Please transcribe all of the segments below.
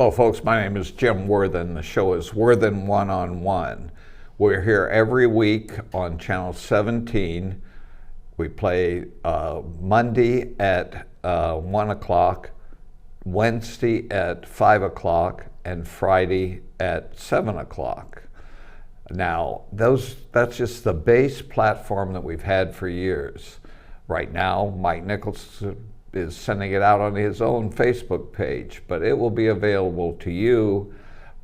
Hello folks, my name is Jim Worthen. The show is Worthen One-on-One. We're here every week on channel 17. We play Monday at 1 o'clock, Wednesday at 5 o'clock, and Friday at 7 o'clock. Now, that's just the base platform that we've had for years. Right now, Mike Nichols is sending it out on his own Facebook page, but it will be available to you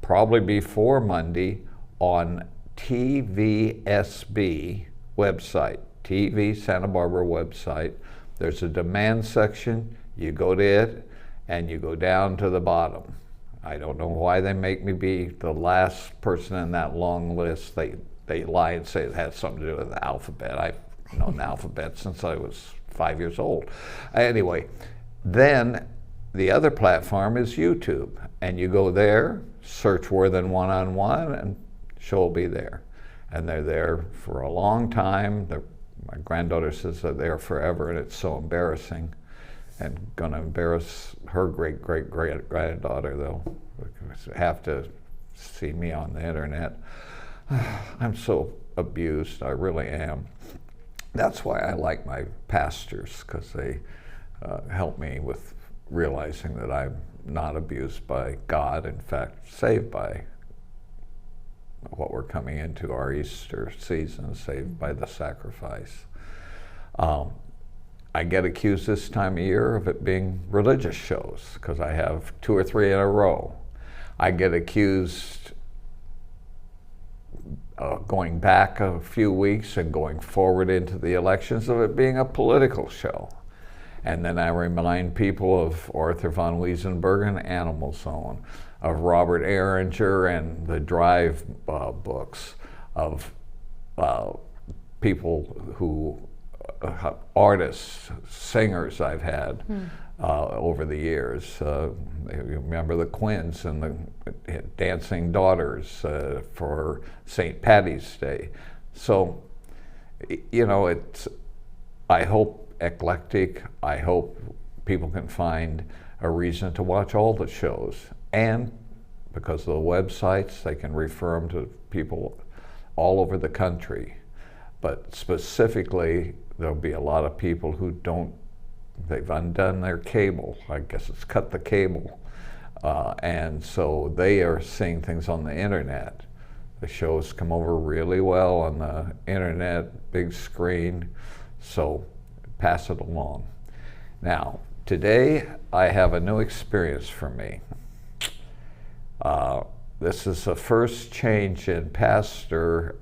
probably before Monday on TVSB website, TV Santa Barbara website. There's a demand section. You go to it and you go down to the bottom. I don't know why they make me be the last person in that long list. They lie and say it has something to do with the alphabet. I've known the alphabet since I was 5 years old. Anyway, then the other platform is YouTube, and you go there, search Worthen One-on-One, and show will be there. And they're there for a long time. My granddaughter says they're there forever, and it's so embarrassing. And going to embarrass her great-great-granddaughter. They'll have to see me on the internet. I'm so abused, I really am. That's why I like my pastors, because they help me with realizing that I'm not abused by God, in fact, saved by what we're coming into our Easter season, saved by the sacrifice. I get accused this time of year of it being religious shows, because I have 2 or 3 in a row. I get accused going back a few weeks and going forward into the elections of it being a political show. And then I remind people of Arthur von Wiesenberg and Animal Zone, of Robert Ehringer and the Drive books, of people who, artists, singers I've had over the years. You remember the Quins and the Dancing Daughters for St. Patty's Day. So, you know, I hope eclectic. I hope people can find a reason to watch all the shows. And because of the websites, they can refer them to people all over the country. But specifically, there'll be a lot of people who they've undone their cable. I guess it's cut the cable. And so they are seeing things on the internet. The shows come over really well on the internet, big screen, so pass it along. Now, today I have a new experience for me. This is the first change in pastor,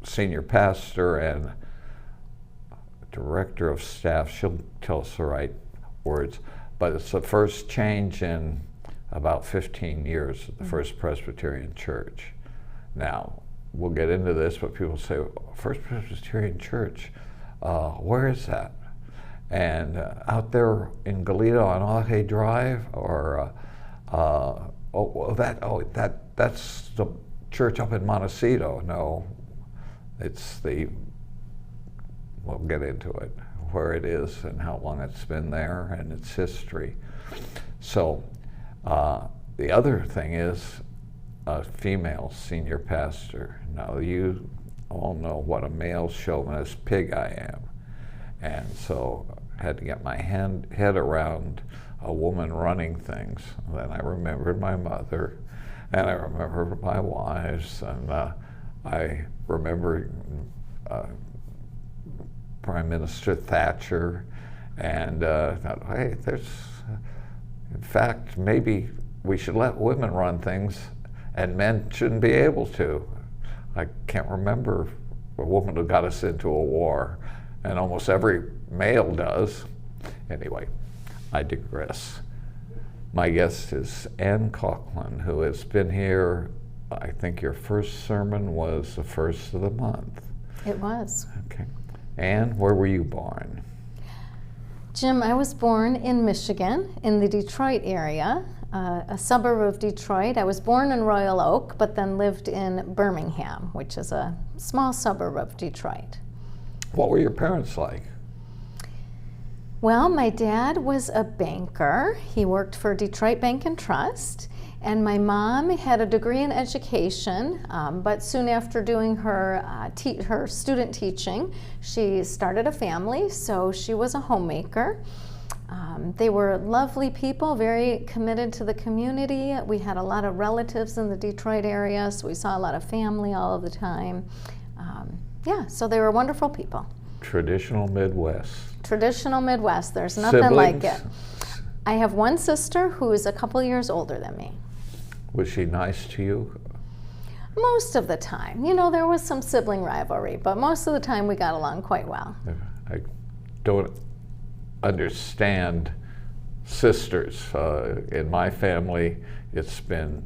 senior pastor and director of staff. She'll tell us the right words, but it's the first change in about 15 years at the First Presbyterian Church. Now, we'll get into this, but people say, First Presbyterian Church, where is that? And out there in Goleta on Ahe Drive, or that's the church up in Montecito. No, it's we'll get into it, where it is and how long it's been there and its history. So the other thing is a female senior pastor. Now, you all know what a male chauvinist pig I am. And so I had to get my head around a woman running things. Then I remembered my mother, and I remembered my wives, and I remembered Prime Minister Thatcher, and thought, hey, in fact, maybe we should let women run things and men shouldn't be able to. I can't remember a woman who got us into a war, and almost every male does. Anyway, I digress. My guest is Ann Conklin, who has been here. I think your first sermon was the first of the month. It was. Okay. Ann, where were you born? Jim, I was born in Michigan, in the Detroit area, a suburb of Detroit. I was born in Royal Oak, but then lived in Birmingham, which is a small suburb of Detroit. What were your parents like? Well, my dad was a banker. He worked for Detroit Bank and Trust. And my mom had a degree in education, but soon after doing her student teaching, she started a family, so she was a homemaker. They were lovely people, very committed to the community. We had a lot of relatives in the Detroit area, so we saw a lot of family all of the time. Yeah, so they were wonderful people. Traditional Midwest. Traditional Midwest, there's nothing Siblings? like it. I have one sister who is a couple years older than me. Was she nice to you? Most of the time. You know, there was some sibling rivalry, but most of the time we got along quite well. I don't understand sisters. In my family, it's been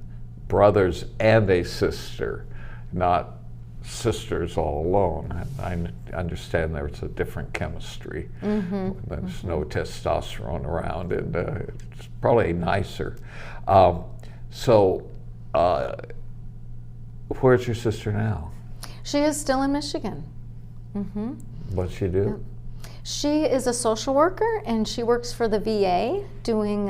brothers and a sister, not sisters all alone. I understand there's a different chemistry. There's no testosterone around, and it's probably nicer. Where's your sister now? She is still in Michigan. What's she do? Yep. She is a social worker, and she works for the VA doing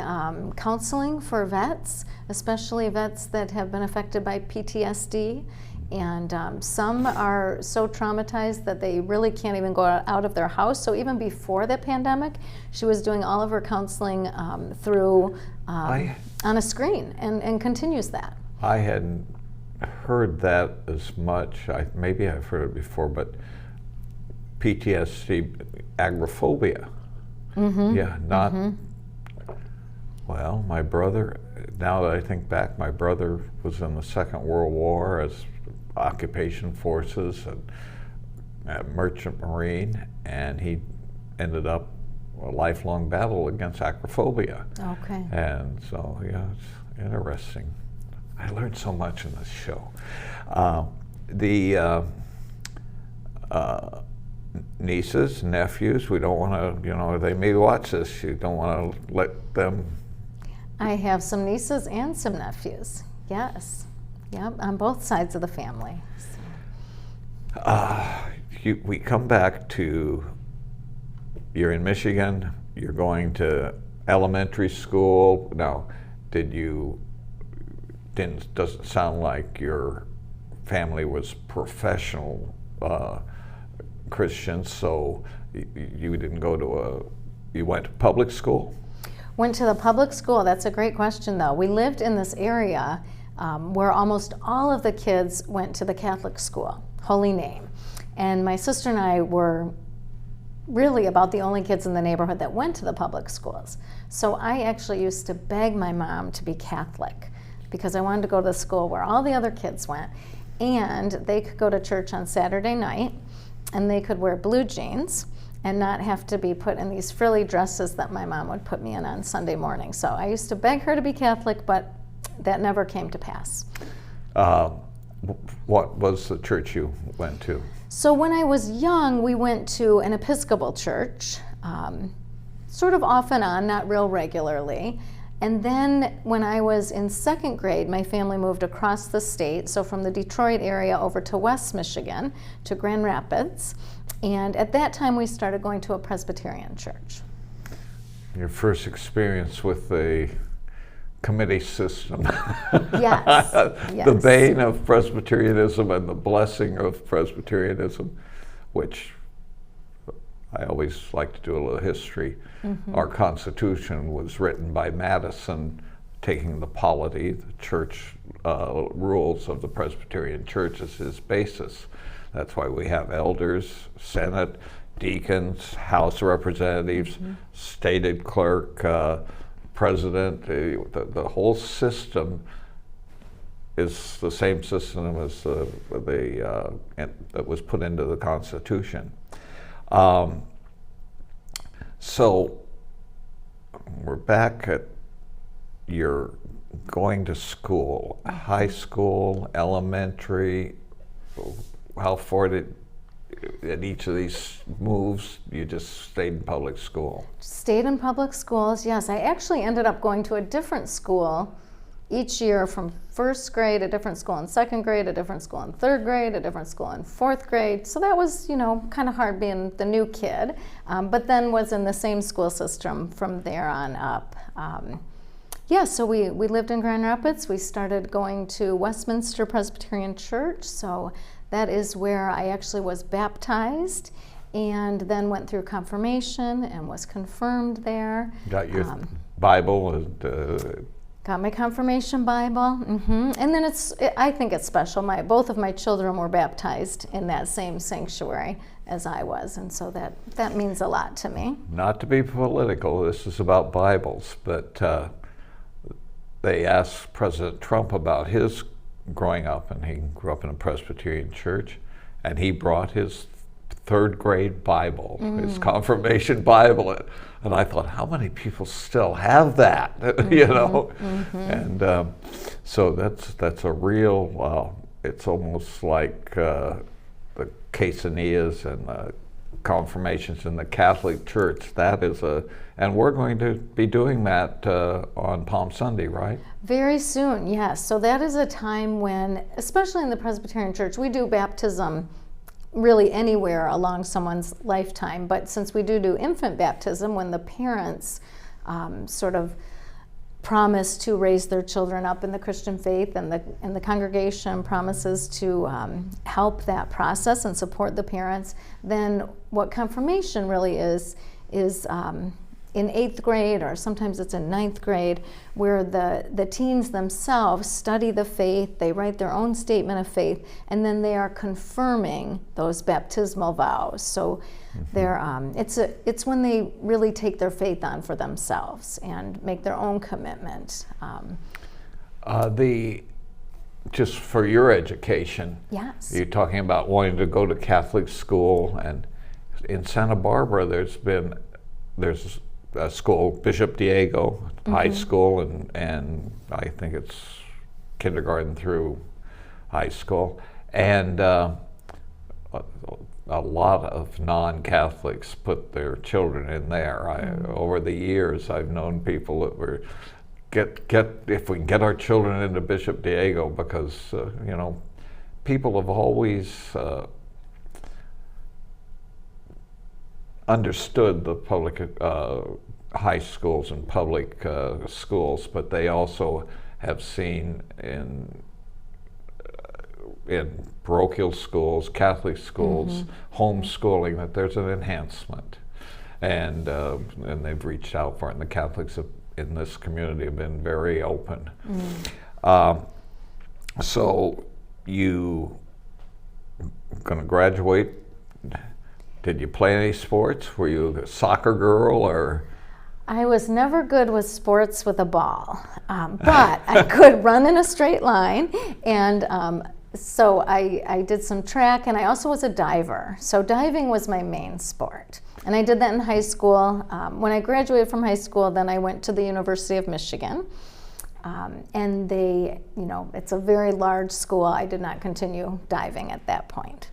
counseling for vets, especially vets that have been affected by PTSD. And some are so traumatized that they really can't even go out of their house. So even before the pandemic, she was doing all of her counseling through on a screen, and continues that. I hadn't heard that as much. Maybe I've heard it before, but PTSD, agoraphobia. Yeah, not. Well, my brother, now that I think back, my brother was in the Second World War as occupation forces and merchant marine, and he ended up a lifelong battle against agoraphobia. Okay. And so, yeah, it's interesting. I learned so much in this show. Nieces, nephews, we don't want to, they may watch this. You don't want to let them. I have some nieces and some nephews. Yes. Yep, on both sides of the family. We come back to, you're in Michigan, you're going to elementary school. Now, doesn't sound like your family was professional Christians, so you didn't go you went to public school? Went to the public school. That's a great question, though. We lived in this area where almost all of the kids went to the Catholic school, Holy Name. And my sister and I were really about the only kids in the neighborhood that went to the public schools. So I actually used to beg my mom to be Catholic because I wanted to go to the school where all the other kids went, and they could go to church on Saturday night, and they could wear blue jeans and not have to be put in these frilly dresses that my mom would put me in on Sunday morning. So I used to beg her to be Catholic, but that never came to pass. What was the church you went to? So when I was young, we went to an Episcopal church, sort of off and on, not real regularly. And then when I was in second grade, my family moved across the state, so from the Detroit area over to West Michigan, to Grand Rapids. And at that time, we started going to a Presbyterian church. Your first experience with the committee system. Yes. Yes. The bane of Presbyterianism and the blessing of Presbyterianism, which I always like to do a little history. Our Constitution was written by Madison, taking the polity, the church rules of the Presbyterian Church as his basis. That's why we have elders, Senate, deacons, House of Representatives, stated clerk, president. The whole system is the same system as that was put into the Constitution. So we're back at your going to school, high school, elementary. How far at each of these moves, you just stayed in public school? Stayed in public schools, yes. I actually ended up going to a different school each year from first grade, a different school in second grade, a different school in third grade, a different school in fourth grade. So that was, kind of hard being the new kid, but then was in the same school system from there on up. So we lived in Grand Rapids. We started going to Westminster Presbyterian Church, so that is where I actually was baptized, and then went through confirmation and was confirmed there. Got your Bible and got my confirmation Bible, and then I think it's special. Both of my children were baptized in that same sanctuary as I was, and so that means a lot to me. Not to be political, this is about Bibles, but they asked President Trump about his growing up, and he grew up in a Presbyterian church, and he brought his third grade Bible, his confirmation Bible, and I thought, how many people still have that, And so that's a real, it's almost like the quesadillas and the confirmations in the Catholic Church. That is and we're going to be doing that on Palm Sunday, right? Very soon, yes. So that is a time when, especially in the Presbyterian Church, we do baptism really anywhere along someone's lifetime, but since we do infant baptism, when the parents sort of promise to raise their children up in the Christian faith, and the congregation promises to help that process and support the parents, then what confirmation really is in 8th grade, or sometimes it's in 9th grade, where the teens themselves study the faith, they write their own statement of faith, and then they are confirming those baptismal vows. So they're it's when they really take their faith on for themselves and make their own commitment. Just for your education, yes, you're talking about wanting to go to Catholic school, and in Santa Barbara there's a school, Bishop Diego High School, and I think it's kindergarten through high school, and a lot of non-Catholics put their children in there. Over the years, I've known people that were if we can get our children into Bishop Diego, because people have always understood the public high schools and public schools, but they also have seen in parochial schools, Catholic schools, homeschooling, that there's an enhancement, and they've reached out for it. And the Catholics in this community have been very open. So you going to graduate? Did you play any sports? Were you a soccer girl, or? I was never good with sports with a ball, but I could run in a straight line, and so I did some track, and I also was a diver. So diving was my main sport, and I did that in high school. When I graduated from high school, then I went to the University of Michigan, and it's a very large school. I did not continue diving at that point.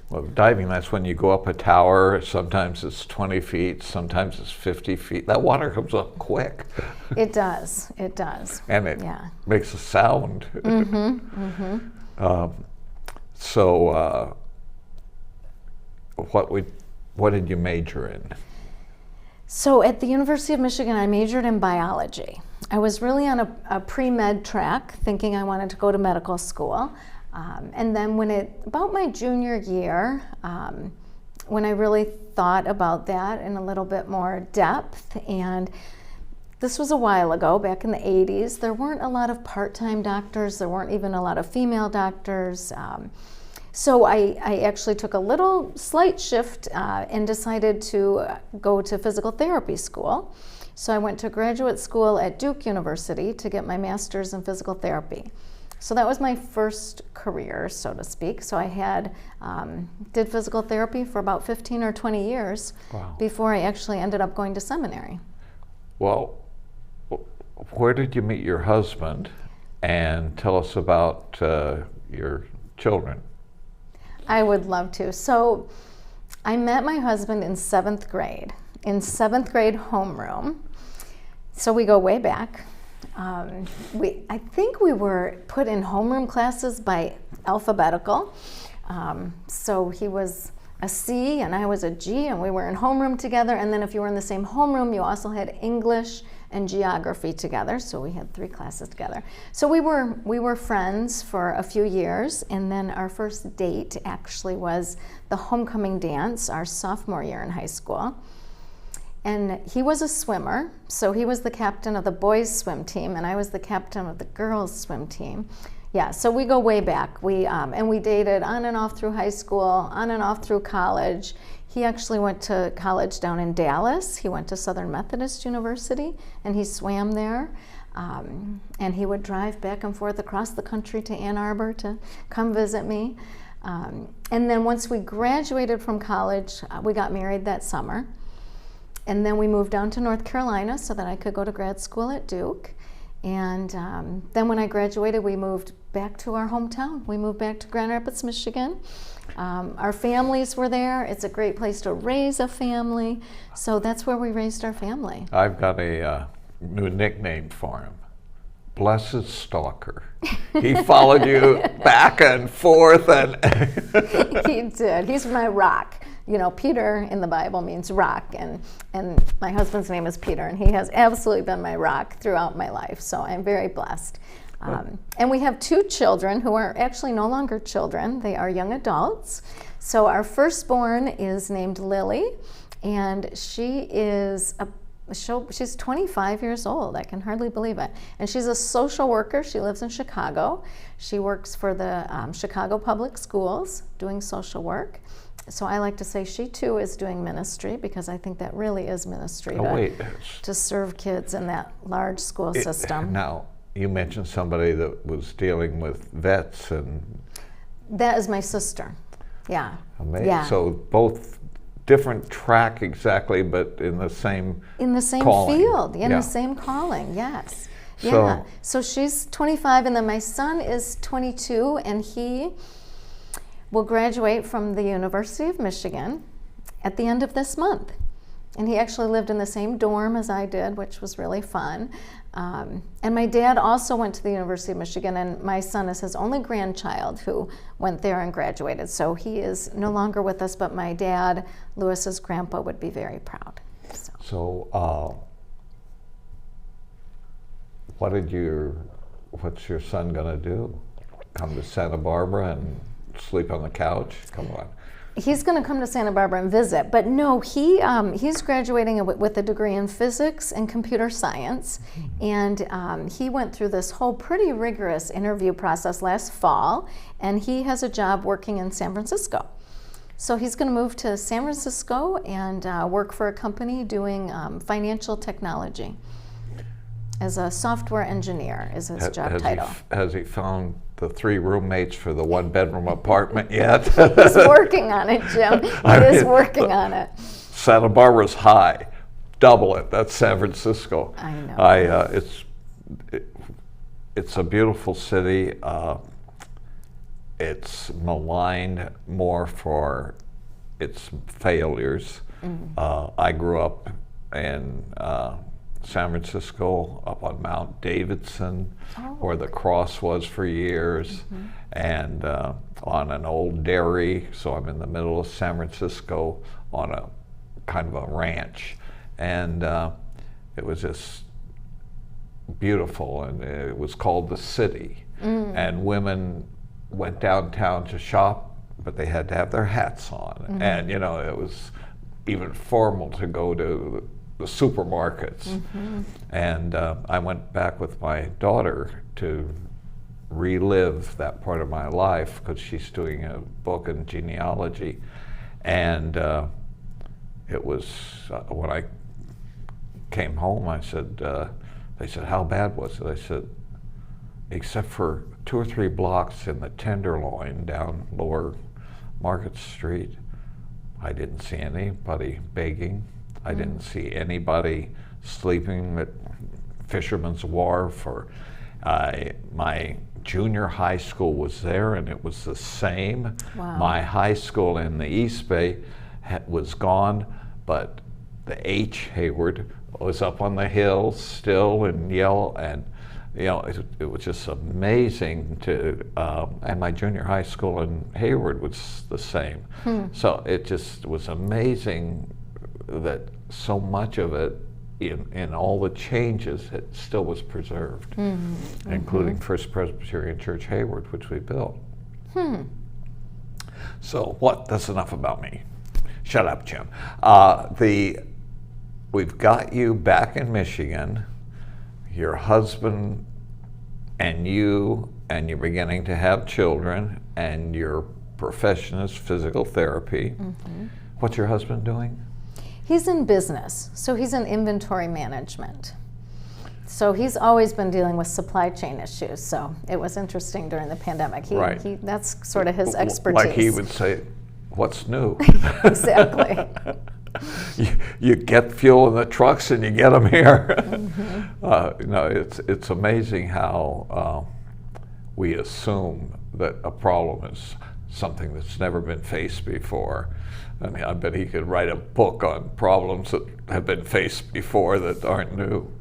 Well, diving, that's when you go up a tower. Sometimes it's 20 feet, sometimes it's 50 feet. That water comes up quick. It does. And it makes a sound. So what did you major in? So at the University of Michigan, I majored in biology. I was really on a pre-med track, thinking I wanted to go to medical school. And then about my junior year, when I really thought about that in a little bit more depth, and this was a while ago, back in the 80s, there weren't a lot of part-time doctors, there weren't even a lot of female doctors. So I actually took a slight shift and decided to go to physical therapy school. So I went to graduate school at Duke University to get my master's in physical therapy. So that was my first career, so to speak. So I did physical therapy for about 15 or 20 years before I actually ended up going to seminary. Well, where did you meet your husband? And tell us about your children. I would love to. So I met my husband in 7th grade homeroom. So we go way back. I think we were put in homeroom classes by alphabetical. So he was a C and I was a G, and we were in homeroom together. And then if you were in the same homeroom, you also had English and geography together. So we had 3 classes together. So we were friends for a few years, and then our first date actually was the homecoming dance our sophomore year in high school. And he was a swimmer, so he was the captain of the boys' swim team, and I was the captain of the girls' swim team. Yeah, so we go way back. And we dated on and off through high school, on and off through college. He actually went to college down in Dallas. He went to Southern Methodist University, and he swam there. And he would drive back and forth across the country to Ann Arbor to come visit me. And then once we graduated from college, we got married that summer. And then we moved down to North Carolina so that I could go to grad school at Duke. And then when I graduated, we moved back to our hometown. We moved back to Grand Rapids, Michigan. Our families were there. It's a great place to raise a family. So that's where we raised our family. I've got a new nickname for him. Blessed Stalker. He followed you back and forth. And He did. He's my rock. You know, Peter in the Bible means rock, and my husband's name is Peter, and he has absolutely been my rock throughout my life, so I'm very blessed. And we have 2 children who are actually no longer children. They are young adults. So our firstborn is named Lily, and she's 25 years old. I can hardly believe it. And she's a social worker. She lives in Chicago. She works for the Chicago Public Schools doing social work. So I like to say she too is doing ministry, because I think that really is ministry to serve kids in that large school system. Now, you mentioned somebody that was dealing with vets, and that is my sister. Yeah. Amazing. Yeah. So both different track exactly, but in the same calling. Field, in the same calling. Yes. Yeah. So she's 25, and then my son is 22, and he will graduate from the University of Michigan at the end of this month. And he actually lived in the same dorm as I did, which was really fun. And my dad also went to the University of Michigan, and my son is his only grandchild who went there and graduated. So he is no longer with us, but my dad, Lewis's grandpa, would be very proud. So what's your son gonna do? Come to Santa Barbara and sleep on the couch? Come on. He's going to come to Santa Barbara and visit, but no, he's graduating with a degree in physics and computer science, and he went through this whole pretty rigorous interview process last fall, and he has a job working in San Francisco. So he's going to move to San Francisco and work for a company doing financial technology. As a software engineer is his job title. Has he found the 3 roommates for the 1-bedroom apartment yet? He's working on it, Jim. He is working on it. Santa Barbara's high. Double it. That's San Francisco. I know. It's a beautiful city. It's maligned more for its failures. I grew up in San Francisco, up on Mount Davidson, where the cross was for years, and on an old dairy. So I'm in the middle of San Francisco on a kind of a ranch, and it was just beautiful, and it was called the city. And women went downtown to shop, but they had to have their hats on, and it was even formal to go to the supermarkets. And I went back with my daughter to relive that part of my life, because she's doing a book in genealogy. And it was, when I came home, I said, they said, how bad was it? I said, except for 2 or 3 blocks in the Tenderloin down Lower Market Street, I didn't see anybody begging. I didn't see anybody sleeping at Fisherman's Wharf. Or my junior high school was there, and it was the same. Wow. My high school in the East Bay was gone, but the H. Hayward was up on the hill still in yellow, and it was just amazing to, and my junior high school in Hayward was the same. So it just was amazing that so much of it, in all the changes, it still was preserved, including First Presbyterian Church Hayward, which we built. So that's enough about me. Shut up, Jim. We've got you back in Michigan. Your husband and you're beginning to have children, and your profession is physical therapy. What's your husband doing? He's in business, so he's in inventory management. So he's always been dealing with supply chain issues, so it was interesting during the pandemic. That's sort of his expertise. Like he would say, what's new? Exactly. You get fuel in the trucks and you get them here. It's amazing how we assume that a problem is something that's never been faced before. I mean, I bet he could write a book on problems that have been faced before that aren't new.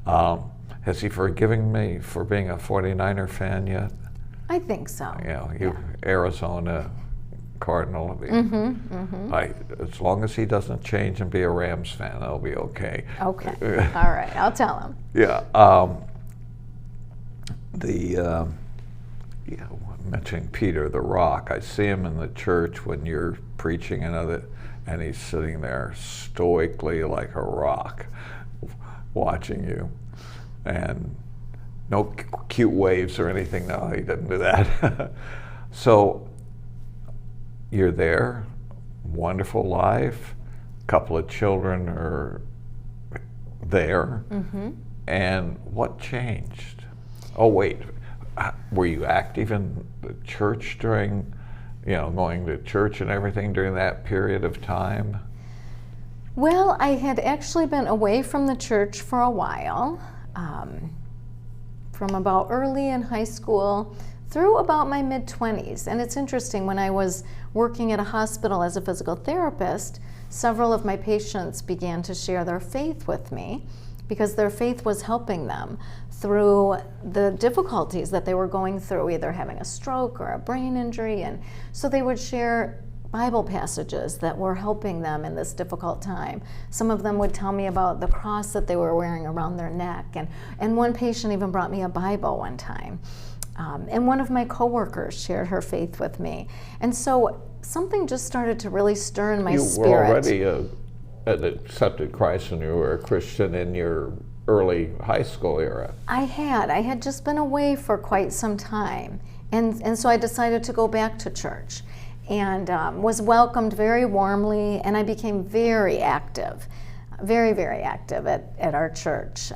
Has he forgiven me for being a 49er fan yet? I think so. Arizona Cardinal. As long as he doesn't change and be a Rams fan, I'll be okay. Okay. All right. I'll tell him. Yeah. Mentioning Peter the Rock, I see him in the church when you're preaching and he's sitting there stoically like a rock, watching you, and no cute waves or anything. No, he doesn't do that. So you're there, wonderful life, a couple of children are there, and what changed? Oh wait, were you active in the church during, going to church and everything during that period of time? Well, I had actually been away from the church for a while, from about early in high school through about my mid-20s. And it's interesting, when I was working at a hospital as a physical therapist, several of my patients began to share their faith with me because their faith was helping them through the difficulties that they were going through, either having a stroke or a brain injury. And so they would share Bible passages that were helping them in this difficult time. Some of them would tell me about the cross that they were wearing around their neck. And one patient even brought me a Bible one time. And one of my coworkers shared her faith with me. And so something just started to really stir in my spirit. You were already accepted Christ when you were a Christian in your early high school era. I had just been away for quite some time. And so I decided to go back to church, and was welcomed very warmly, and I became very active, very, very active at our church.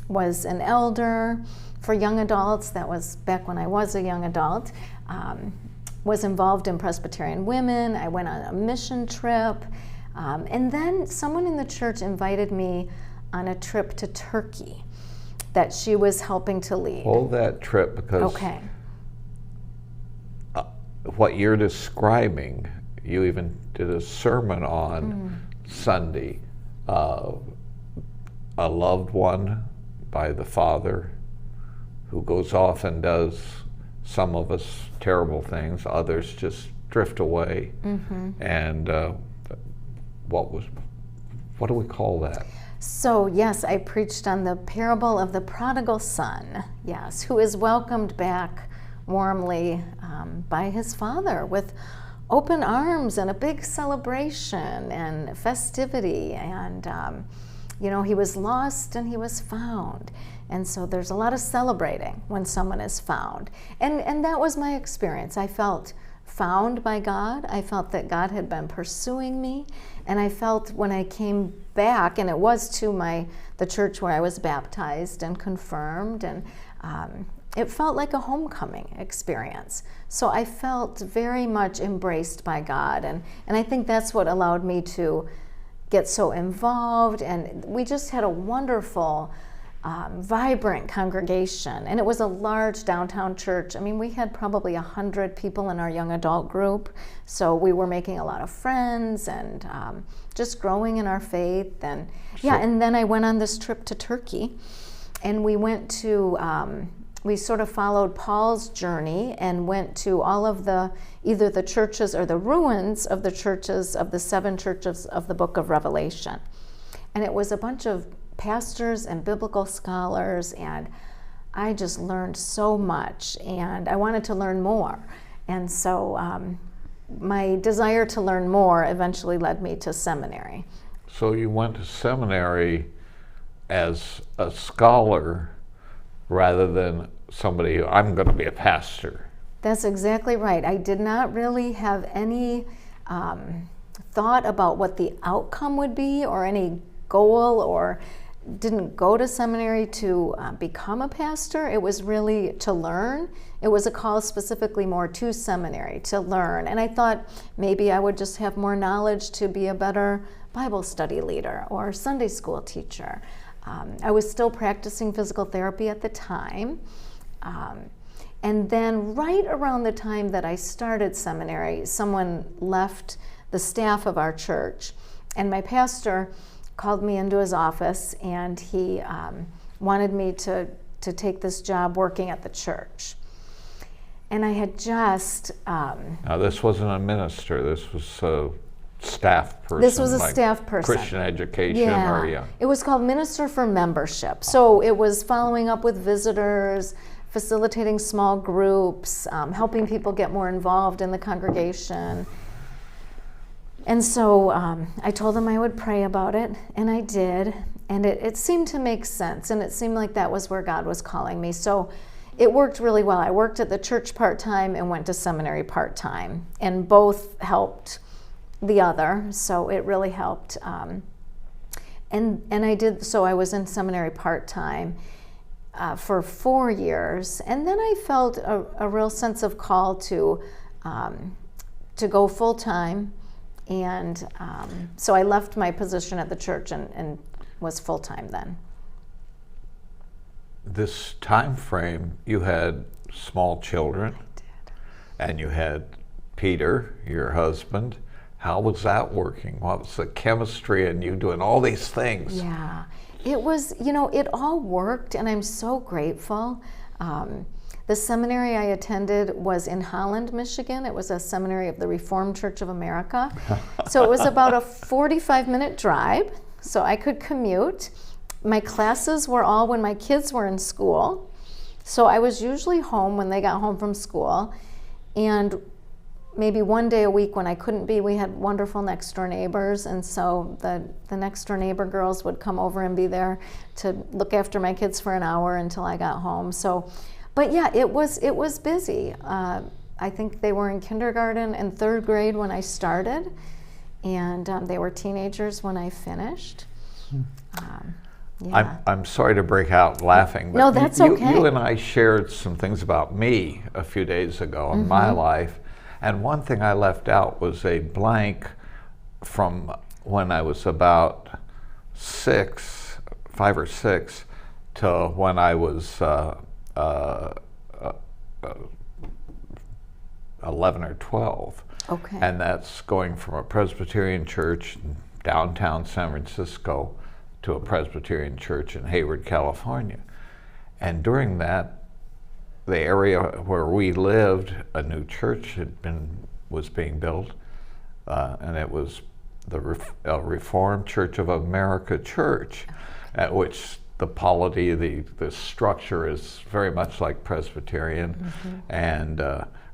Was an elder for young adults. That was back when I was a young adult. Was involved in Presbyterian women. I went on a mission trip. And then someone in the church invited me on a trip to Turkey that she was helping to lead. Hold that trip, because okay. What you're describing, you even did a sermon on Sunday. A loved one by the father who goes off and does, some of us, terrible things, others just drift away. And what do we call that? So yes, I preached on the parable of the prodigal son, yes, who is welcomed back warmly by his father with open arms and a big celebration and festivity. And he was lost and he was found. And so there's a lot of celebrating when someone is found. And that was my experience. I felt found by God. I felt that God had been pursuing me. And I felt when I came back, and it was to the church where I was baptized and confirmed, and it felt like a homecoming experience. So I felt very much embraced by God. And I think that's what allowed me to get so involved. And we just had a wonderful, vibrant congregation. And it was a large downtown church. I mean, we had probably 100 people in our young adult group. So we were making a lot of friends and just growing in our faith. And and then I went on this trip to Turkey. And we went to, we sort of followed Paul's journey and went to all of either the churches or the ruins of the churches of the 7 churches of the book of Revelation. And it was a bunch of pastors and biblical scholars, and I just learned so much, and I wanted to learn more. And so my desire to learn more eventually led me to seminary. So you went to seminary as a scholar rather than somebody, I'm going to be a pastor. That's exactly right. I did not really have any thought about what the outcome would be or any goal, or didn't go to seminary to become a pastor. It was really to learn. It was a call specifically more to seminary to learn. And I thought maybe I would just have more knowledge to be a better Bible study leader or Sunday school teacher. I was still practicing physical therapy at the time. And then right around the time that I started seminary, someone left the staff of our church, and my pastor called me into his office, and he wanted me to take this job working at the church. And I had just... now this wasn't a minister, this was a staff person. This was a like staff person. Christian education, Yeah. or yeah. It was called Minister for Membership. So it was following up with visitors, facilitating small groups, helping people get more involved in the congregation. And so I told him I would pray about it, and I did. And it seemed to make sense, and it seemed like that was where God was calling me. So it worked really well. I worked at the church part-time and went to seminary part-time, and both helped the other, so it really helped. And I did, so I was in seminary part-time for 4 years, and then I felt a real sense of call to go full-time, and so I left my position at the church and was full-time then. This time frame, you had small children. I did. And you had Peter, your husband. How was that working? What was the chemistry and you doing all these things? Yeah, it was, it all worked, and I'm so grateful. The seminary I attended was in Holland, Michigan. It was a seminary of the Reformed Church of America. So it was about a 45-minute drive, so I could commute. My classes were all when my kids were in school. So I was usually home when they got home from school. And maybe one day a week when I couldn't be, we had wonderful next door neighbors, and so the next door neighbor girls would come over and be there to look after my kids for an hour until I got home. So, but yeah, it was busy. I think they were in kindergarten and 3rd grade when I started, and they were teenagers when I finished. Yeah. I'm sorry to break out laughing, but No, that's okay. You and I shared some things about me a few days ago in my life. And one thing I left out was a blank from when I was about 5 or 6, to when I was 11 or 12. Okay. And that's going from a Presbyterian church in downtown San Francisco to a Presbyterian church in Hayward, California. And during that, the area where we lived, a new church was being built, and it was the Reformed Church of America Church, at which the polity, the structure is very much like Presbyterian. And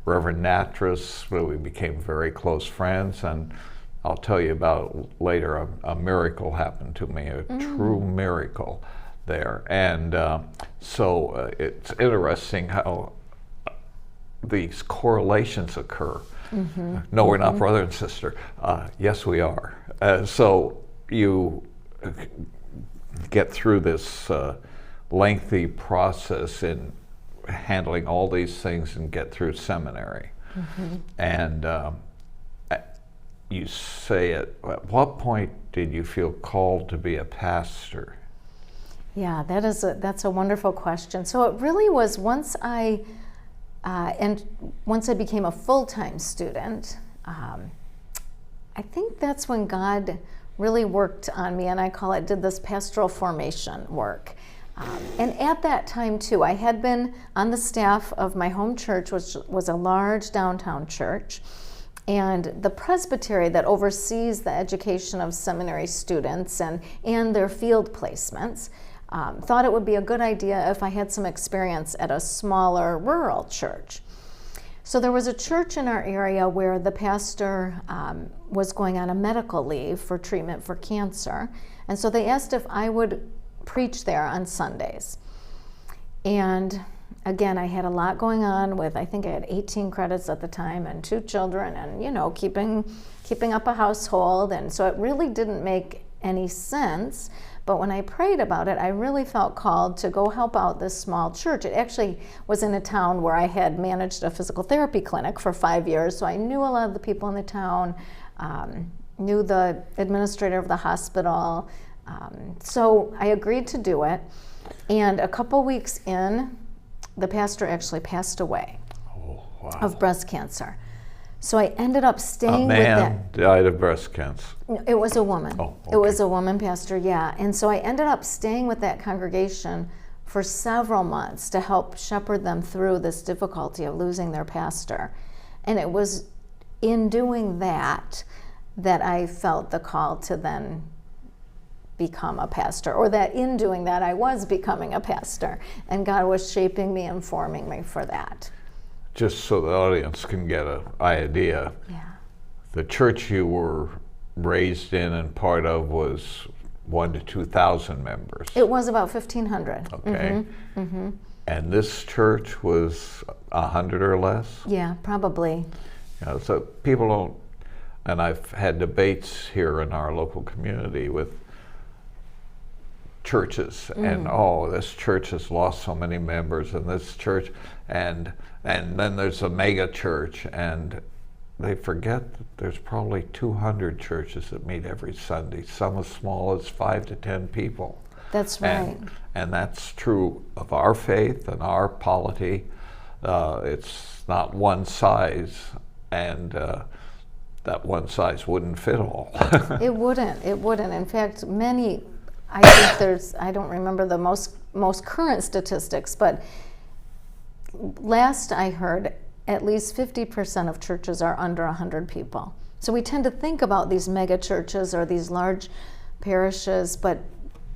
Reverend Natras, we became very close friends, and I'll tell you about later, a miracle happened to me, a true miracle there. And so it's interesting how these correlations occur. No, we're not brother and sister. Yes, we are. So you get through this lengthy process in handling all these things and get through seminary. And you say, at what point did you feel called to be a pastor? Yeah, that's a wonderful question. So it really was once I became a full-time student. I think that's when God really worked on me, and I call it did this pastoral formation work. And at that time, too, I had been on the staff of my home church, which was a large downtown church. And the Presbyterian that oversees the education of seminary students and their field placements thought it would be a good idea if I had some experience at a smaller rural church. So there was a church in our area where the pastor was going on a medical leave for treatment for cancer. And so they asked if I would preach there on Sundays. And again, I had a lot going on with, I think I had 18 credits at the time and 2 children and, you know, keeping up a household. And so it really didn't make any sense. But when I prayed about it, I really felt called to go help out this small church. It actually was in a town where I had managed a physical therapy clinic for 5 years. So I knew a lot of the people in the town, knew the administrator of the hospital. So I agreed to do it. And a couple weeks in, the pastor actually passed away of breast cancer. So I ended up staying with that. A man died of breast cancer. It was a woman. Oh, okay. It was a woman pastor, yeah. And so I ended up staying with that congregation for several months to help shepherd them through this difficulty of losing their pastor. And it was in doing that that I felt the call to then become a pastor, or that in doing that I was becoming a pastor, and God was shaping me and forming me for that. Just so the audience can get an idea, the church you were raised in and part of was 1,000 to 2,000 members. It was about 1,500. Okay. And this church was 100 or less? Yeah, probably. So people don't, and I've had debates here in our local community with churches, and this church has lost so many members, and this church, and then there's a mega church, and they forget that there's probably 200 churches that meet every Sunday, some as small as 5 to 10 people. That's right. And that's true of our faith and our polity. It's not one size, and that one size wouldn't fit all. It wouldn't. In fact, many, I think I don't remember the most current statistics, but last I heard, at least 50% of churches are under 100 people. So we tend to think about these mega churches or these large parishes, but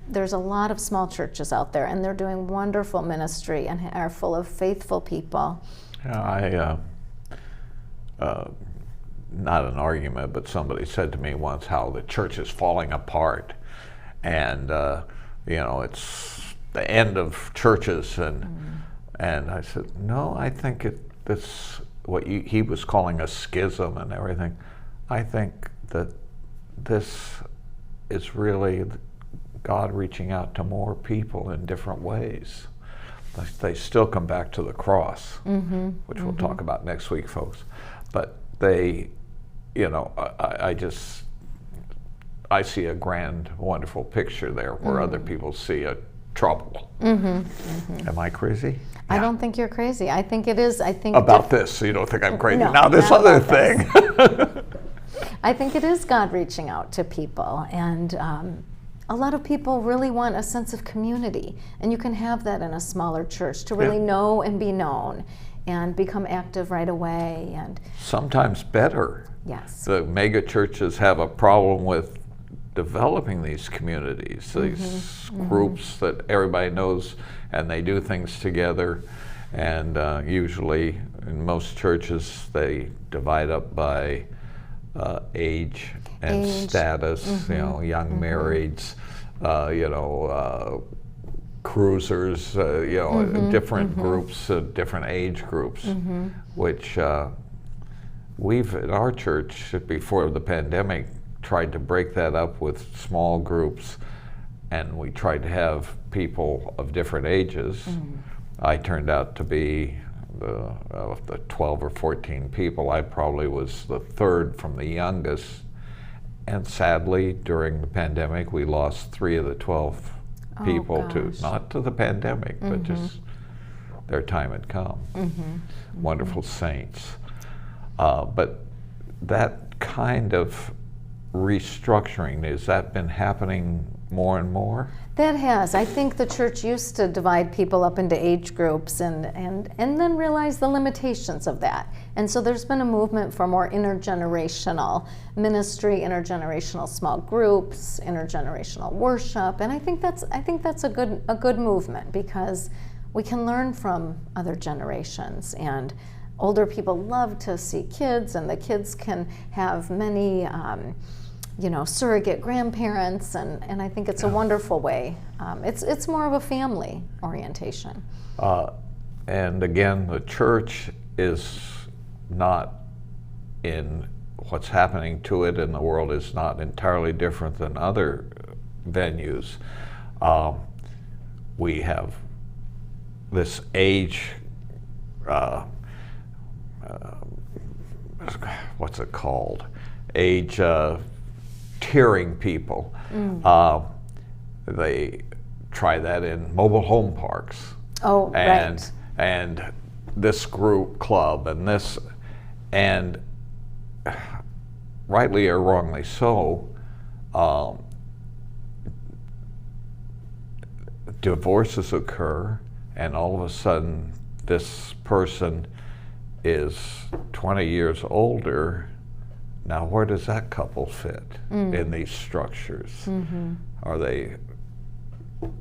there's a lot of small churches out there, and they're doing wonderful ministry and are full of faithful people. Yeah, not an argument, but somebody said to me once how the church is falling apart, and it's the end of churches, and I said, no, I think this what he was calling a schism and everything. I think that this is really God reaching out to more people in different ways. They still come back to the cross, which we'll talk about next week, folks. But they, I see a grand, wonderful picture there where other people see a trouble. Am I crazy? I don't think you're crazy. I think it is. About this, so you don't think I'm crazy. No, now this other thing. I think it is God reaching out to people, and a lot of people really want a sense of community, and you can have that in a smaller church to really know and be known and become active right away. And sometimes better. Yes. The mega churches have a problem with developing these communities, these groups that everybody knows, and they do things together. And usually, in most churches, they divide up by age and status. Young marrieds, cruisers, different groups, different age groups, which we've in our church before the pandemic tried to break that up with small groups, and we tried to have people of different ages. I turned out to be of the 12 or 14 people, I probably was the third from the youngest. And sadly, during the pandemic, we lost 3 of the 12 people not to the pandemic, but just their time had come. Wonderful saints. But that kind of restructuring, has that been happening more and more? That has. I think the church used to divide people up into age groups and then realize the limitations of that. And so there's been a movement for more intergenerational ministry, intergenerational small groups, intergenerational worship, and I think that's a good movement, because we can learn from other generations, and older people love to see kids, and the kids can have many surrogate grandparents, and I think it's a wonderful way. It's more of a family orientation. And again, the church is not in what's happening to it in the world is not entirely different than other venues. We have this age, what's it called? Age tiering people. They try that in mobile home parks. Oh, right. And this group club and this, and rightly or wrongly so, divorces occur, and all of a sudden this person is 20 years older. Now, where does that couple fit in these structures? Mm-hmm. Are they,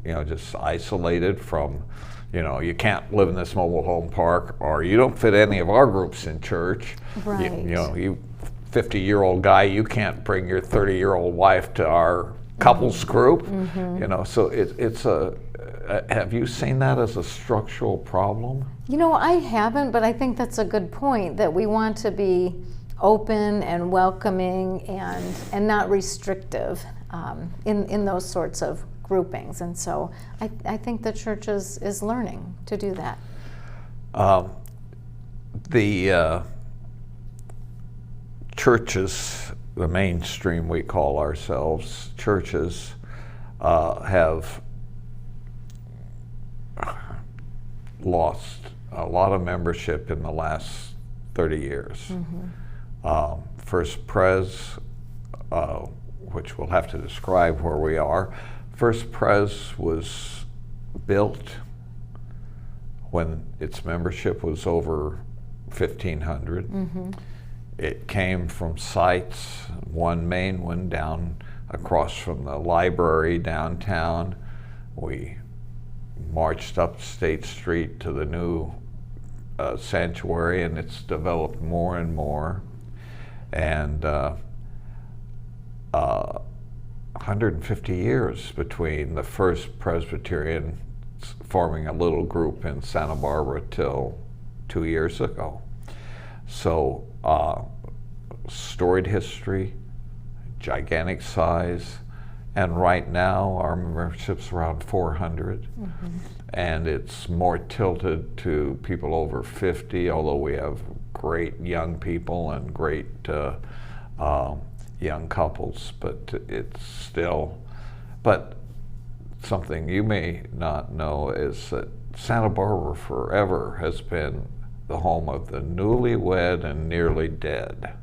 just isolated from, you can't live in this mobile home park, or you don't fit any of our groups in church. Right. You 50-year-old guy, you can't bring your 30-year-old wife to our couples group. Mm-hmm. So it's a. Have you seen that as a structural problem? I haven't, but I think that's a good point, that we want to be open and welcoming and not restrictive in those sorts of groupings. And so I think the church is learning to do that. The churches, the mainstream we call ourselves, churches have lost a lot of membership in the last 30 years. Mm-hmm. First Pres, which we'll have to describe where we are. First Pres was built when its membership was over 1,500. Mm-hmm. It came from sites, one main one down across from the library downtown. We marched up State Street to the new sanctuary, and it's developed more and more. And 150 years between the first Presbyterian forming a little group in Santa Barbara till 2 years ago. So storied history, gigantic size, and right now our membership's around 400. Mm-hmm. And it's more tilted to people over 50, although we have great young people and great young couples, but it's still, but something you may not know is that Santa Barbara forever has been the home of the newlywed and nearly dead.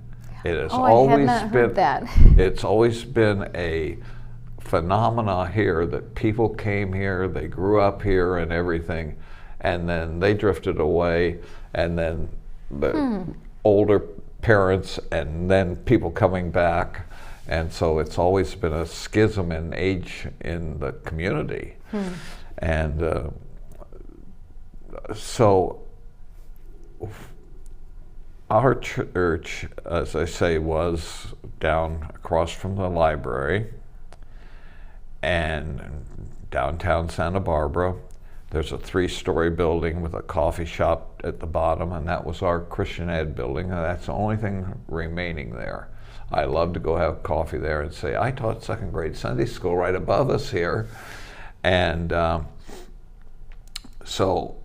It has always been that. It's always been a phenomena here that people came here, they grew up here and everything, and then they drifted away, and then the older parents, and then people coming back, and so it's always been a schism in age in the community. And so our church, as I say, was down across from the library and downtown Santa Barbara. There's a 3-story building with a coffee shop at the bottom, and that was our Christian Ed building, and that's the only thing remaining there. I love to go have coffee there and say, I taught second grade Sunday school right above us here. And so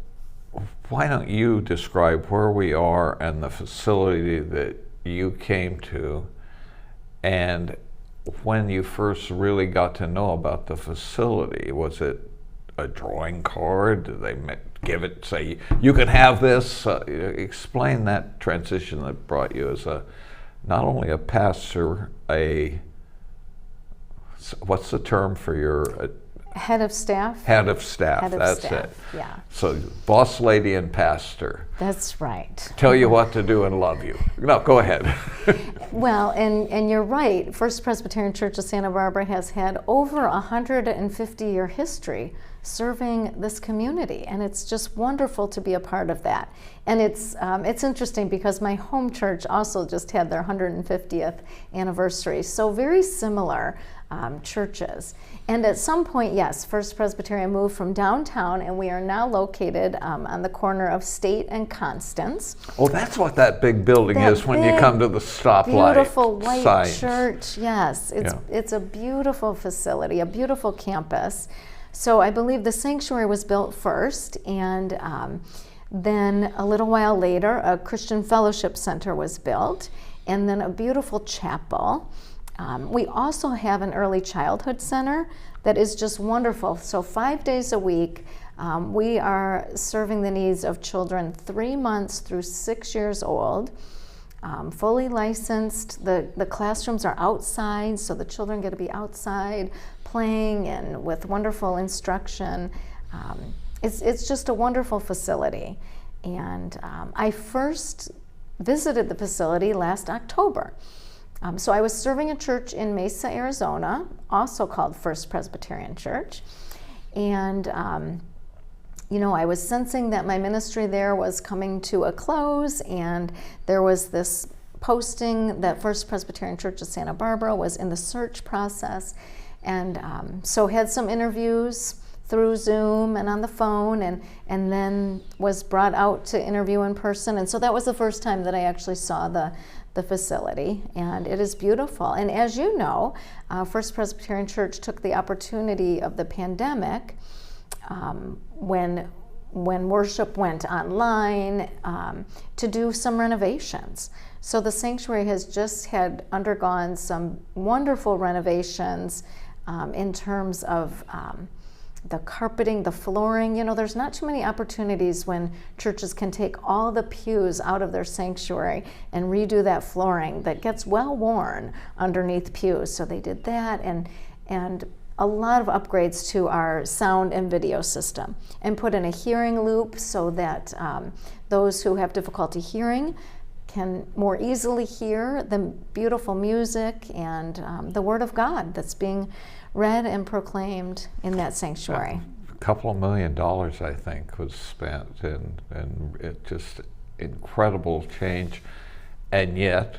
why don't you describe where we are and the facility that you came to, and when you first really got to know about the facility? Was it a drawing card? Did they give it, say, you can have this? Explain that transition that brought you as not only a pastor, what's the term for your Head of staff? Head of staff, Head of that's staff, it. yeah. So boss lady and pastor. That's right. Tell you what to do and love you. No, go ahead. Well, and you're right. First Presbyterian Church of Santa Barbara has had over 150-year history serving this community, and it's just wonderful to be a part of that. And it's interesting because my home church also just had their 150th anniversary, so very similar churches. And at some point, yes, First Presbyterian moved from downtown, and we are now located on the corner of State and Constance. Oh, that's what that big building That is when you come to the stoplight. Beautiful white signs. church, yes. It's a beautiful facility, a beautiful campus. So I believe the sanctuary was built first, and then a little while later, a Christian Fellowship Center was built, and then a beautiful chapel. We also have an early childhood center that is just wonderful. So 5 days a week, we are serving the needs of children 3 months through 6 years old. Fully licensed. The classrooms are outside, so the children get to be outside playing and with wonderful instruction. It's just a wonderful facility. And I first visited the facility last October. So I was serving a church in Mesa, Arizona, also called First Presbyterian Church. And I was sensing that my ministry there was coming to a close, and there was this posting that First Presbyterian Church of Santa Barbara was in the search process. And so had some interviews through Zoom and on the phone, and then was brought out to interview in person. And so that was the first time that I actually saw the facility, and it is beautiful. And as you know, First Presbyterian Church took the opportunity of the pandemic when worship went online to do some renovations. So the sanctuary has just had undergone some wonderful renovations in terms of the carpeting, the flooring. There's not too many opportunities when churches can take all the pews out of their sanctuary and redo that flooring that gets well worn underneath pews. So they did that, and a lot of upgrades to our sound and video system, and put in a hearing loop so that those who have difficulty hearing can more easily hear the beautiful music and the Word of God that's being read and proclaimed in that sanctuary. A couple of $1 million, I think, was spent, and it just incredible change. And yet,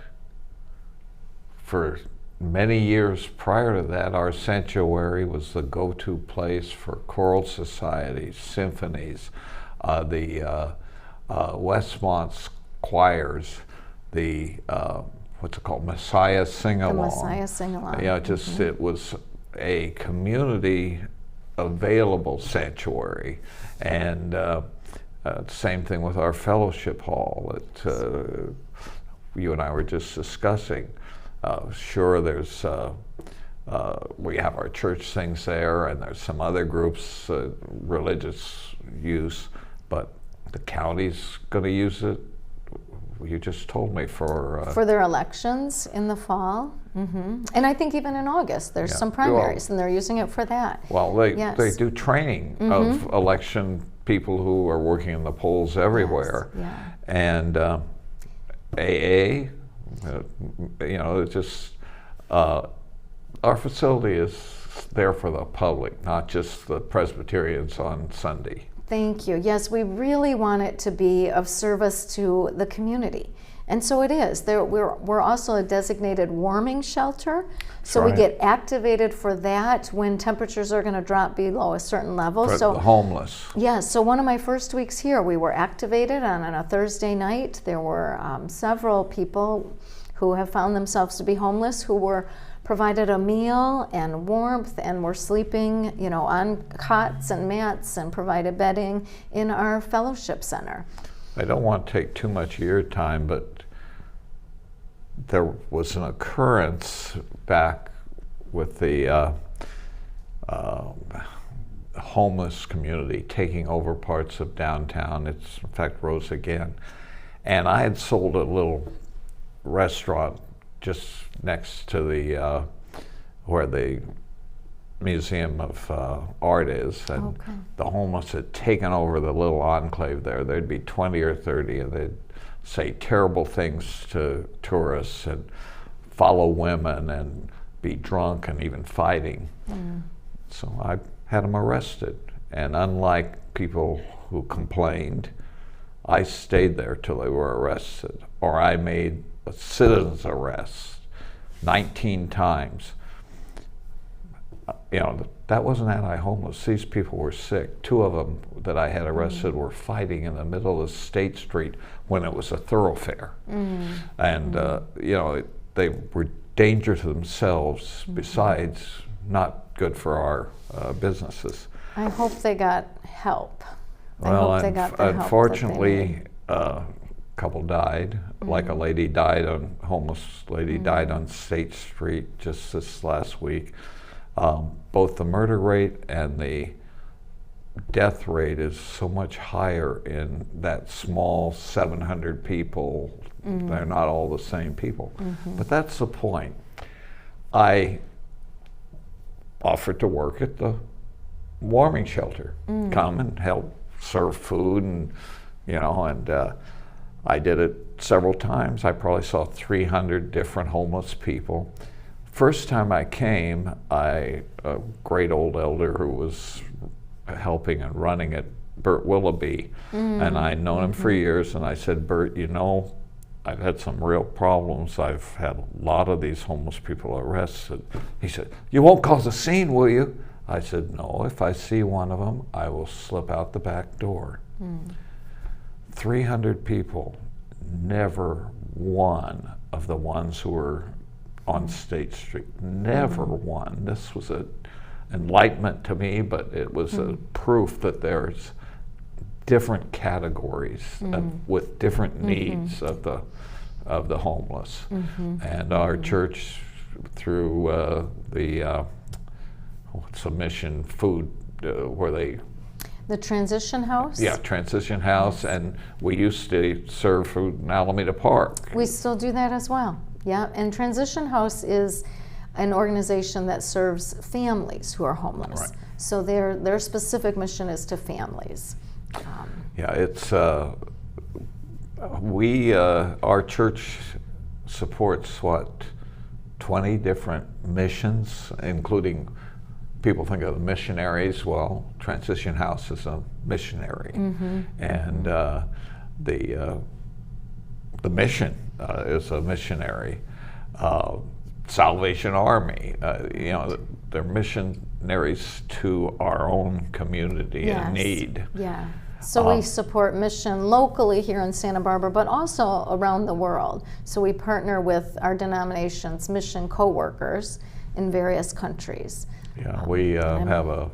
for many years prior to that, our sanctuary was the go-to place for choral societies, symphonies, the Westmont's choirs, the what's it called, Messiah Sing-Along. The Messiah Sing-Along. It was a community available sanctuary, and same thing with our fellowship hall that you and I were just discussing. Sure, there's we have our church sings there, and there's some other groups, religious use, but the county's going to use it. You just told me for their elections in the fall, and I think even in August there's some primaries, and they're using it for that. Well, they do training of election people who are working in the polls everywhere, and AA. It's just our facility is there for the public, not just the Presbyterians on Sunday. Thank you. Yes, we really want it to be of service to the community. And so it is. We're also a designated warming shelter, so we get activated for that when temperatures are going to drop below a certain level. For the homeless. Yes, so one of my first weeks here, we were activated on a Thursday night. There were several people who have found themselves to be homeless who were provided a meal and warmth, and were sleeping, on cots and mats, and provided bedding in our fellowship center. I don't want to take too much of your time, but there was an occurrence back with the homeless community taking over parts of downtown. It's in fact rose again. And I had sold a little restaurant just next to the where the Museum of Art is, and the homeless had taken over the little enclave there. There'd be 20 or 30, and they'd say terrible things to tourists and follow women and be drunk and even fighting. So I had them arrested, and unlike people who complained, I stayed there till they were arrested, or I made a citizen's arrest 19 times. You know, that wasn't anti-homeless. These people were sick. 2 of them that I had arrested were fighting in the middle of State Street when it was a thoroughfare. And, you know, they were danger to themselves, besides not good for our businesses. I hope they got help. Well, I hope they got the help unfortunately, a couple died. Like a lady died homeless lady died on State Street just this last week. Both the murder rate and the death rate is so much higher in that small 700 people. They're not all the same people. But that's the point. I offered to work at the warming shelter, come and help serve food, and you know, and I did it several times. I probably saw 300 different homeless people. First time I came, a great old elder who was helping and running it, Bert Willoughby, and I'd known him for years, and I said, Bert, you know, I've had some real problems. I've had a lot of these homeless people arrested. He said, you won't cause a scene, will you? I said, no, if I see one of them, I will slip out the back door. 300 people, never one of the ones who were on State Street, never one. This was an enlightenment to me, but it was a proof that there's different categories with different needs of the homeless. And our church, through the submission food, where they The Transition House? Yeah, Transition House, and we used to serve food in Alameda Park. We still do that as well. Yeah, and Transition House is an organization that serves families who are homeless. Right. So their specific mission is to families. Yeah, it's our church supports 20 different missions, including, people think of the missionaries. Well, Transition House is a missionary, and the mission is a missionary. Salvation Army, you know, they're missionaries to our own community in need. Yeah. So we support mission locally here in Santa Barbara, but also around the world. So we partner with our denomination's mission co-workers in various countries. Yeah, we have a.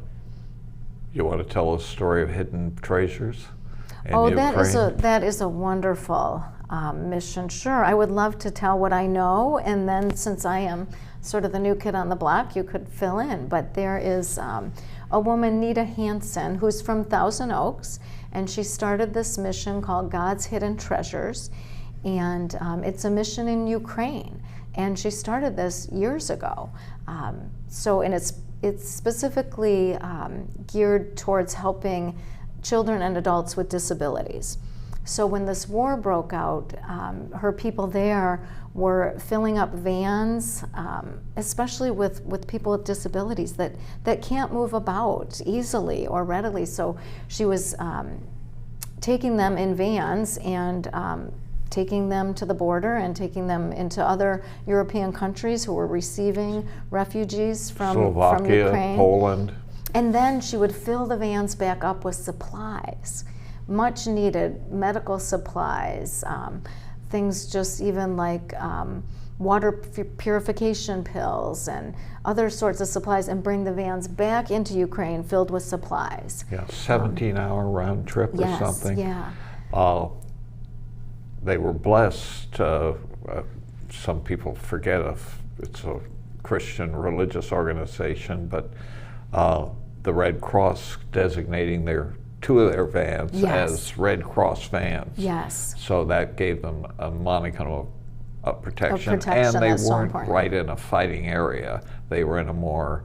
You want to tell a story of hidden treasures? That is a wonderful mission. Sure, I would love to tell what I know, and then since I am sort of the new kid on the block, you could fill in. But there is a woman, Nita Hansen, who's from Thousand Oaks, and she started this mission called God's Hidden Treasures, and it's a mission in Ukraine. And she started this years ago. And it's specifically geared towards helping children and adults with disabilities. So when this war broke out, her people there were filling up vans, especially with people with disabilities that can't move about easily or readily. So she was taking them in vans and taking them to the border and taking them into other European countries who were receiving refugees from Slovakia, Ukraine. Poland. And then she would fill the vans back up with supplies, much needed medical supplies, things just even like water purification pills and other sorts of supplies, and bring the vans back into Ukraine filled with supplies. Yeah, 17-hour round trip or something. Yeah. They were blessed. Some people forget it's a Christian religious organization, but the Red Cross designating two of their vans as Red Cross vans. Yes. So that gave them a monicum of protection. And they that's so weren't important. right in a fighting area. They were in a more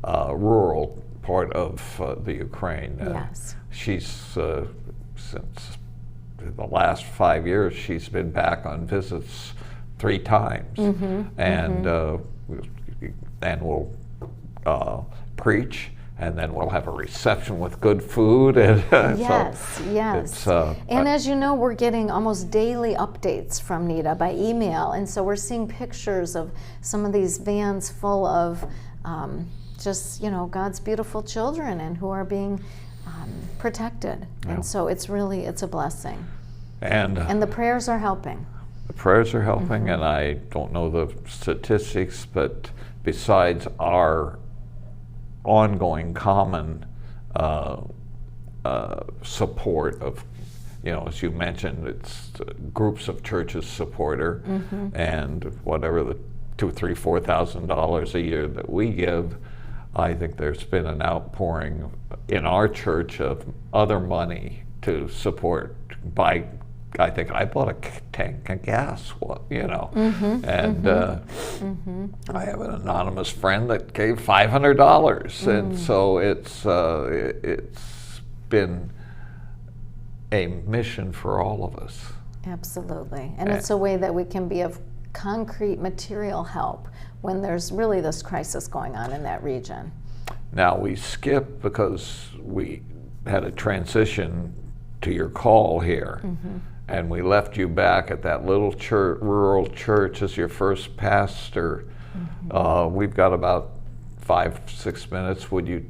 rural part of the Ukraine. Yes. She's, since the last 5 years, she's been back on visits 3 times. And we'll preach, and then we'll have a reception with good food. And Yes. And as you know, we're getting almost daily updates from Nita by email, and so we're seeing pictures of some of these vans full of just, God's beautiful children and who are being protected. And so it's a blessing. And the prayers are helping. The prayers are helping, and I don't know the statistics, but besides our ongoing common support of, as you mentioned, it's groups of churches support her, and whatever the $2,000, $3,000, $4,000 a year that we give, I think there's been an outpouring in our church of other money to support. I think I bought a tank of gas, and I have an anonymous friend that gave $500, and so it's been a mission for all of us. Absolutely, and it's a way that we can be of concrete material help when there's really this crisis going on in that region. Now we skipped because we had a transition to your call here. And we left you back at that little rural church as your first pastor. We've got about 5-6 minutes. Would you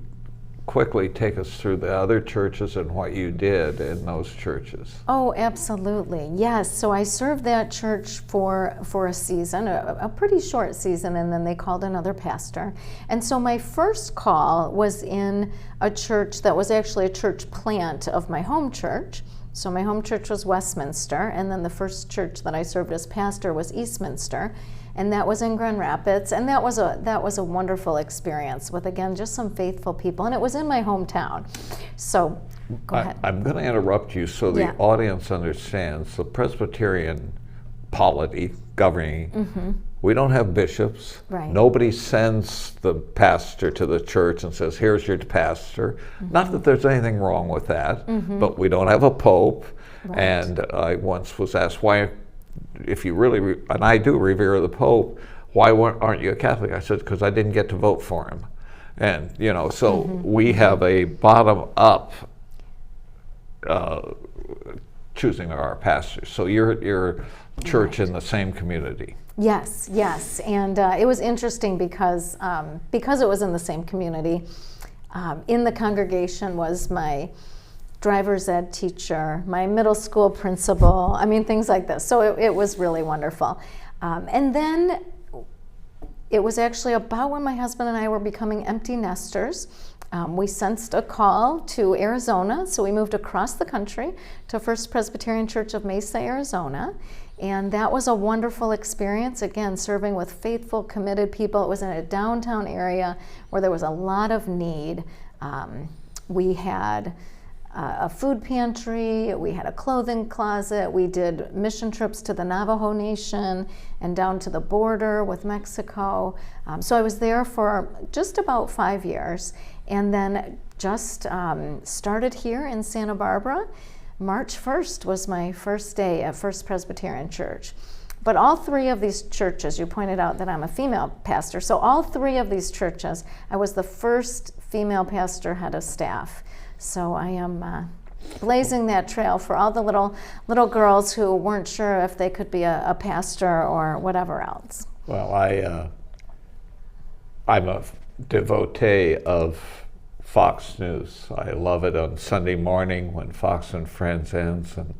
quickly take us through the other churches and what you did in those churches? Oh, absolutely. Yes. So I served that church for a season, a pretty short season, and then they called another pastor. And so my first call was in a church that was actually a church plant of my home church. So my home church was Westminster, and then the first church that I served as pastor was Eastminster, and that was in Grand Rapids, and that was a wonderful experience with, again, just some faithful people, and it was in my hometown. So go ahead. I'm going to interrupt you so the audience understands the Presbyterian polity, governing. We don't have bishops. Right. Nobody sends the pastor to the church and says, here's your pastor. Not that there's anything wrong with that, but we don't have a pope. Right. And I once was asked, why, if you really, and I do revere the Pope, why aren't you a Catholic? I said, because I didn't get to vote for him. And, so we have a bottom-up choosing our pastors. So you're church in the same community. Yes, and it was interesting because it was in the same community. In the congregation was my driver's ed teacher, my middle school principal, things like this. So it was really wonderful. And then it was actually about when my husband and I were becoming empty nesters. We sensed a call to Arizona, so we moved across the country to First Presbyterian Church of Mesa, Arizona. And that was a wonderful experience, again, serving with faithful, committed people. It was in a downtown area where there was a lot of need. We had a food pantry, we had a clothing closet, we did mission trips to the Navajo Nation and down to the border with Mexico. So I was there for just about 5 years, and then just started here in Santa Barbara. March 1st was my first day at First Presbyterian Church. But all 3 of these churches, you pointed out that I'm a female pastor, so all 3 of these churches, I was the first female pastor head of staff. So I am blazing that trail for all the little girls who weren't sure if they could be a pastor or whatever else. Well, I'm a devotee of Fox News. I love it on Sunday morning when Fox and Friends ends and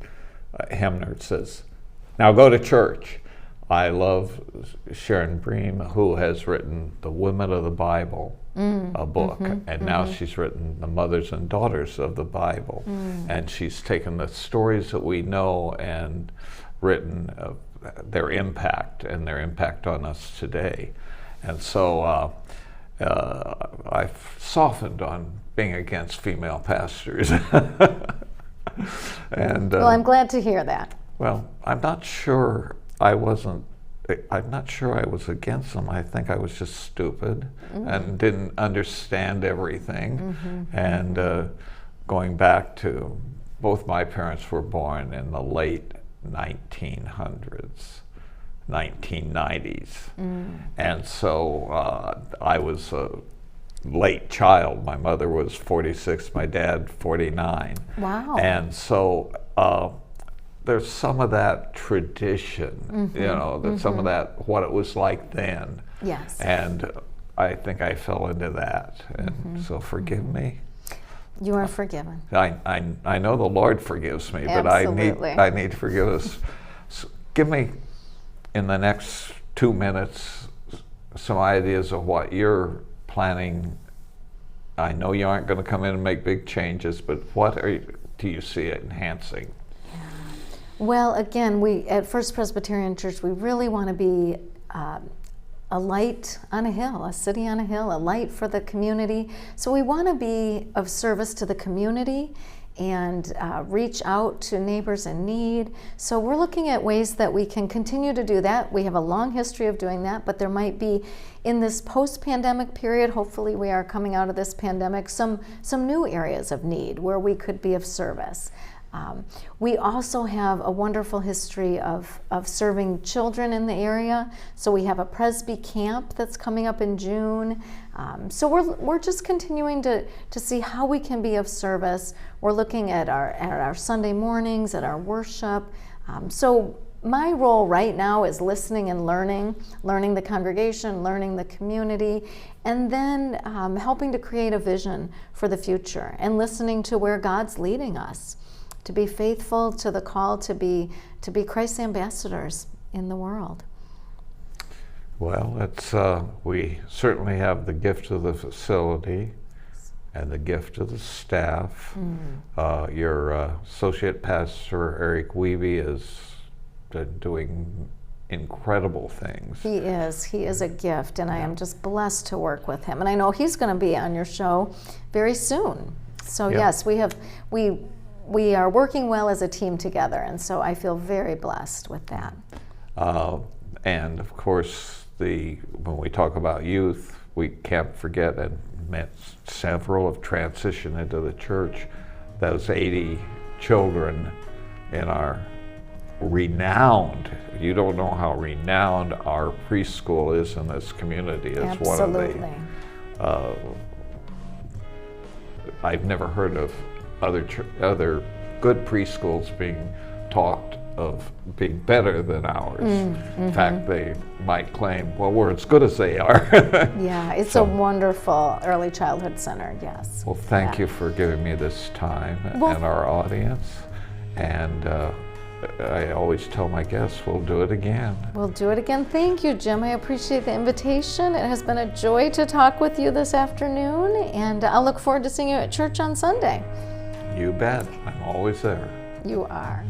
Hemner says, now go to church. I love Sharon Bream, who has written The Women of the Bible, a book, and now she's written The Mothers and Daughters of the Bible. And she's taken the stories that we know and written their impact on us today. And so I've softened on being against female pastors. And well, I'm glad to hear that. Well, I'm not sure I wasn't I'm not sure I was against them. I think I was just stupid and didn't understand everything. And going back to, both my parents were born in the late 1900s, 1990s. And so I was a late child. My mother was 46, my dad 49. Wow. And so there's some of that tradition, you know, that some of that, what it was like then. Yes. And I think I fell into that. And so forgive me. You are forgiven. I know the Lord forgives me, but Absolutely. I need forgiveness. So give me, in the next 2 minutes, some ideas of what you're planning. I know you aren't going to come in and make big changes, but what do you see it enhancing? Well, again, we at First Presbyterian Church, we really want to be a light on a hill, a city on a hill, a light for the community. So we want to be of service to the community and reach out to neighbors in need. So we're looking at ways that we can continue to do that. We have a long history of doing that, but there might be, in this post-pandemic period, hopefully we are coming out of this pandemic, some new areas of need where we could be of service. We also have a wonderful history of serving children in the area. So we have a Presby camp that's coming up in June. So we're just continuing to see how we can be of service. We're looking at our Sunday mornings, at our worship. So my role right now is listening and learning the congregation, learning the community, and then helping to create a vision for the future and listening to where God's leading us, to be faithful to the call to be Christ's ambassadors in the world. Well, it's we certainly have the gift of the facility and the gift of the staff. Your associate pastor, Eric Weeby, is doing incredible things. He is a gift, and I am just blessed to work with him. And I know he's going to be on your show very soon. So yes, we are working well as a team together, and so I feel very blessed with that. And of course, when we talk about youth, we can't forget, and several have transitioned into the church, those 80 children in our renowned, you don't know how renowned our preschool is in this community. It's Absolutely. One of the, I've never heard of other good preschools being talked of being better than ours. In fact, they might claim, well, we're as good as they are. Yeah, it's a wonderful early childhood center, yes. Well, thank you for giving me this time and our audience. And I always tell my guests, we'll do it again. We'll do it again. Thank you, Jim. I appreciate the invitation. It has been a joy to talk with you this afternoon, and I'll look forward to seeing you at church on Sunday. You bet. I'm always there. You are.